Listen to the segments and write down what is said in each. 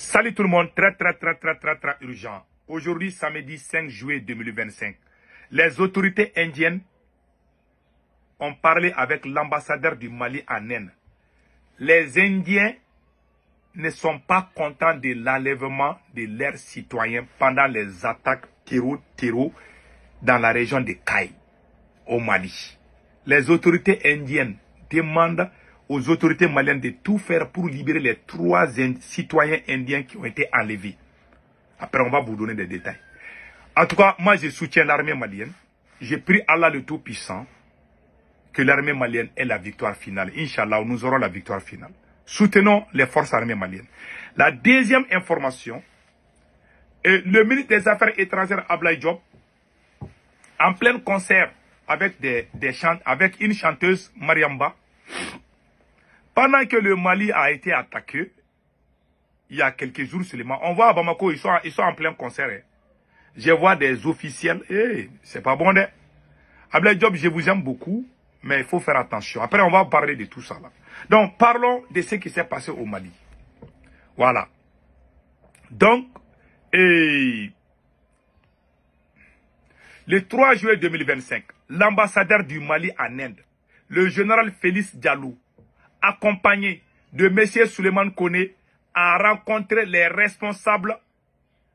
Salut tout le monde, très urgent. Aujourd'hui, samedi 5 juillet 2025, les autorités indiennes ont parlé avec l'ambassadeur du Mali en Inde. Les Indiens ne sont pas contents de l'enlèvement de leurs citoyens pendant les attaques terreau dans la région de Kaï, au Mali. Les autorités indiennes demandent aux autorités maliennes de tout faire pour libérer les 3 citoyens indiens qui ont été enlevés. Après, on va vous donner des détails. En tout cas, moi, je soutiens l'armée malienne. Je prie Allah le Tout-Puissant que l'armée malienne ait la victoire finale. Inch'Allah, nous aurons la victoire finale. Soutenons les forces armées maliennes. La deuxième information, le ministre des Affaires étrangères, Abdoulaye Diop, en plein concert avec, avec une chanteuse, Mariamba, pendant que le Mali a été attaqué, il y a quelques jours seulement, on voit à Bamako, ils sont en plein concert. Hein. Je vois des officiels, c'est pas bon. Hein. Abdoulaye Diop, je vous aime beaucoup, mais il faut faire attention. Après, on va parler de tout ça là. Donc, parlons de ce qui s'est passé au Mali. Voilà. Donc, le 3 juillet 2025, l'ambassadeur du Mali en Inde, le général Félix Diallo, accompagné de M. Souleymane Koné, a rencontré les responsables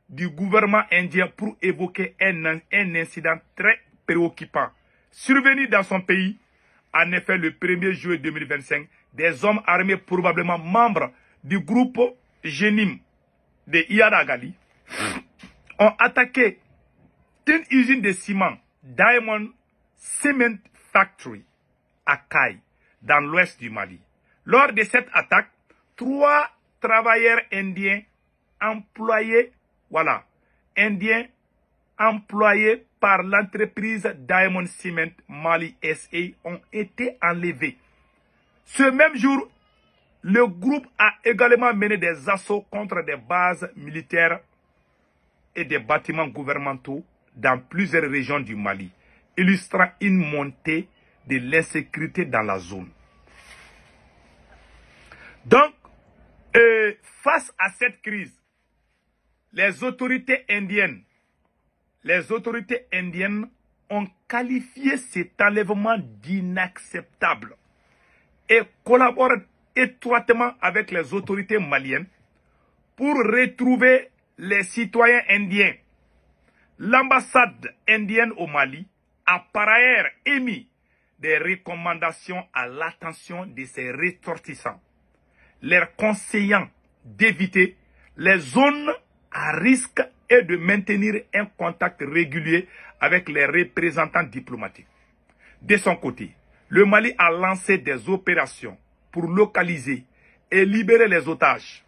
du gouvernement indien pour évoquer un incident très préoccupant. Survenu dans son pays, en effet, le 1er juillet 2025, des hommes armés probablement membres du groupe Génim de Iyadagali ont attaqué une usine de ciment, Diamond Cement Factory, à Kaï, dans l'ouest du Mali. Lors de cette attaque, 3 travailleurs indiens employés, par l'entreprise Diamond Cement Mali SA ont été enlevés. Ce même jour, le groupe a également mené des assauts contre des bases militaires et des bâtiments gouvernementaux dans plusieurs régions du Mali, illustrant une montée de l'insécurité dans la zone. Donc, face à cette crise, les autorités indiennes ont qualifié cet enlèvement d'inacceptable et collaborent étroitement avec les autorités maliennes pour retrouver les citoyens indiens. L'ambassade indienne au Mali a par ailleurs émis des recommandations à l'attention de ces ressortissants, leur conseillant d'éviter les zones à risque et de maintenir un contact régulier avec les représentants diplomatiques. De son côté, le Mali a lancé des opérations pour localiser et libérer les otages,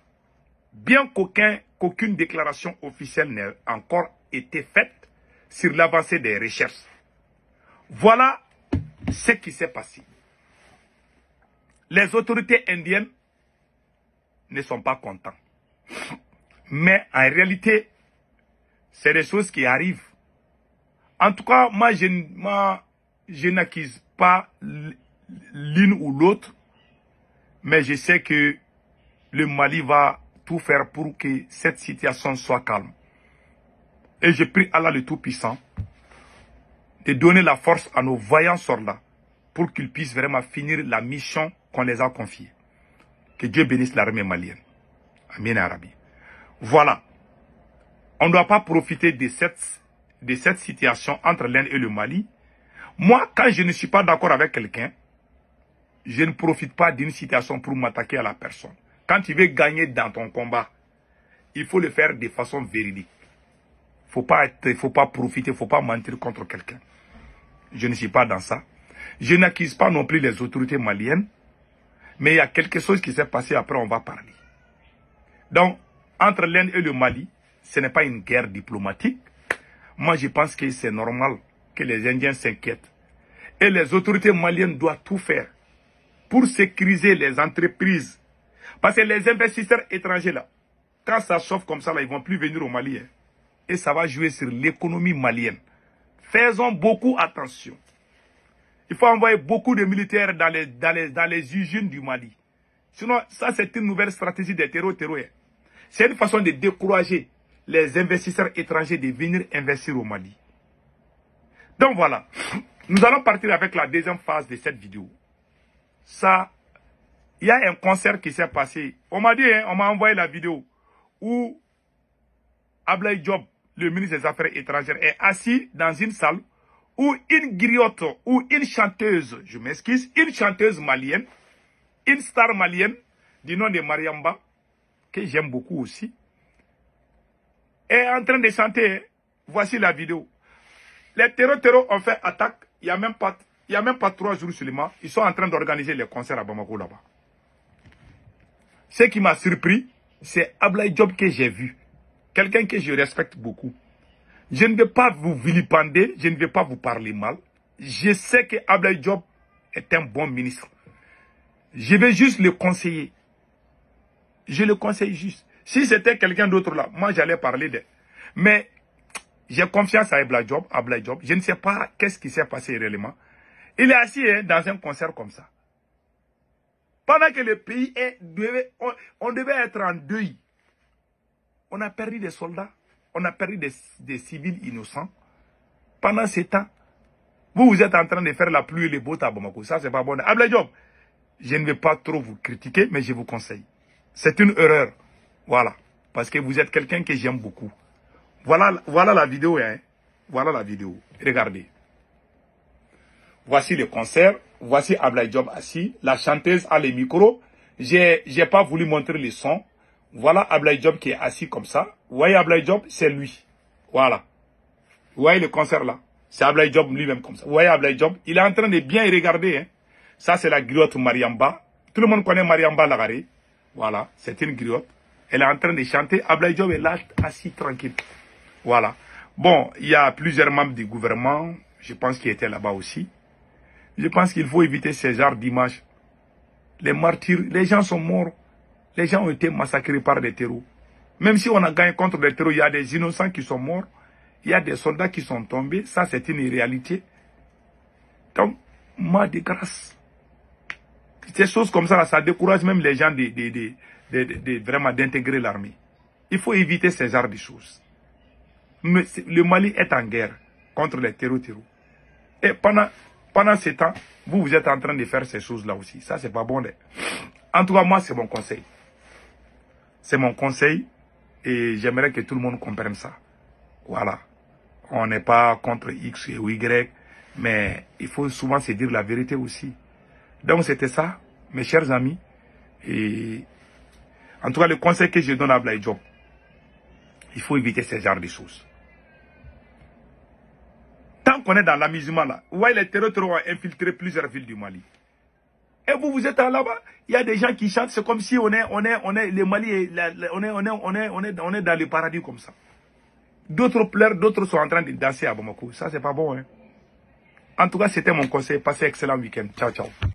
bien qu'aucune déclaration officielle n'ait encore été faite sur l'avancée des recherches. Voilà ce qui s'est passé. Les autorités indiennes ne sont pas contents. Mais en réalité, c'est des choses qui arrivent. En tout cas, moi, je n'accuse pas l'une ou l'autre, mais je sais que le Mali va tout faire pour que cette situation soit calme. Et je prie Allah le Tout-Puissant de donner la force à nos vaillants soldats pour qu'ils puissent vraiment finir la mission qu'on les a confiée. Que Dieu bénisse l'armée malienne. Amen Arabi. Voilà. On ne doit pas profiter de cette situation entre l'Inde et le Mali. Moi, quand je ne suis pas d'accord avec quelqu'un, je ne profite pas d'une situation pour m'attaquer à la personne. Quand tu veux gagner dans ton combat, il faut le faire de façon véridique. Faut pas profiter, faut pas mentir contre quelqu'un. Je ne suis pas dans ça. Je n'accuse pas non plus les autorités maliennes, mais il y a quelque chose qui s'est passé, après on va parler. Donc, entre l'Inde et le Mali, ce n'est pas une guerre diplomatique. Moi, je pense que c'est normal que les Indiens s'inquiètent. Et les autorités maliennes doivent tout faire pour sécuriser les entreprises. Parce que les investisseurs étrangers, là, quand ça chauffe comme ça, là, ils ne vont plus venir au Mali. Hein. Et ça va jouer sur l'économie malienne. Faisons beaucoup attention. Il faut envoyer beaucoup de militaires dans les usines du Mali. Sinon, ça, c'est une nouvelle stratégie des terreaux. C'est une façon de décourager les investisseurs étrangers de venir investir au Mali. Donc voilà, nous allons partir avec la deuxième phase de cette vidéo. Ça, il y a un concert qui s'est passé. On m'a dit, hein, on m'a envoyé la vidéo où Ablaye Diop, le ministre des Affaires étrangères, est assis dans une salle où une griotte ou une chanteuse, je m'excuse, une chanteuse malienne, une star malienne du nom de Mariamba, que j'aime beaucoup aussi, est en train de chanter. Voici la vidéo. Les terreaux ont fait attaque. Il n'y a même pas 3 jours seulement. Ils sont en train d'organiser les concerts à Bamako là-bas. Ce qui m'a surpris, c'est Ablaye Diop que j'ai vu. Quelqu'un que je respecte beaucoup. Je ne vais pas vous vilipender, je ne vais pas vous parler mal. Je sais que Ablaye Diop est un bon ministre. Je vais juste le conseiller. Je le conseille juste. Si c'était quelqu'un d'autre là, moi j'allais parler de... Mais j'ai confiance à Ablaye Diop. Je ne sais pas qu'est-ce qui s'est passé réellement. Il est assis dans un concert comme ça. Pendant que le pays on devait être en deuil. On a perdu des soldats. On a perdu des civils innocents. Pendant ce temps, vous êtes en train de faire la pluie et les beaux à Bamako. Ça, c'est pas bon. Ablaye Diop, je ne vais pas trop vous critiquer, mais je vous conseille. C'est une erreur. Voilà. Parce que vous êtes quelqu'un que j'aime beaucoup. Voilà la vidéo, hein. Voilà la vidéo. Regardez. Voici le concert. Voici Ablaye Diop assis. La chanteuse a les micros. J'ai pas voulu montrer le son. Voilà Ablaye Diop qui est assis comme ça. Vous voyez Ablaye Diop, c'est lui. Voilà. Vous voyez le concert là. C'est Ablaye Diop lui-même comme ça. Vous voyez Ablaye Diop, il est en train de bien y regarder. Hein. Ça c'est la griotte Mariamba. Tout le monde connaît Mariamba Lagaré. Voilà, c'est une griotte. Elle est en train de chanter. Ablaye Diop est là, assis tranquille. Voilà. Bon, il y a plusieurs membres du gouvernement, je pense, qui étaient là-bas aussi. Je pense qu'il faut éviter ce genre d'images. Les martyrs, les gens sont morts. Les gens ont été massacrés par des terreaux. Même si on a gagné contre des terreaux, il y a des innocents qui sont morts. Il y a des soldats qui sont tombés. Ça, c'est une réalité. Donc, moi, de grâce. Ces choses comme ça, là, ça décourage même les gens vraiment d'intégrer l'armée. Il faut éviter ce genre de choses. Mais le Mali est en guerre contre les terreaux. Et pendant ce temps, vous êtes en train de faire ces choses-là aussi. Ça, c'est pas bon. En tout cas, moi, c'est mon conseil. C'est mon conseil et j'aimerais que tout le monde comprenne ça. Voilà. On n'est pas contre X ou Y, mais il faut souvent se dire la vérité aussi. Donc, c'était ça, mes chers amis. Et en tout cas, le conseil que je donne à Ablaye Diop, il faut éviter ce genre de choses. Tant qu'on est dans l'amusement là, vous voyez, les terroristes ont infiltré plusieurs villes du Mali. Et vous êtes là-bas, il y a des gens qui chantent, c'est comme si on est le Mali, on est dans le paradis comme ça. D'autres pleurent, d'autres sont en train de danser à Bamako. Ça, c'est pas bon, hein. En tout cas, c'était mon conseil. Passez un excellent week-end. Ciao, ciao.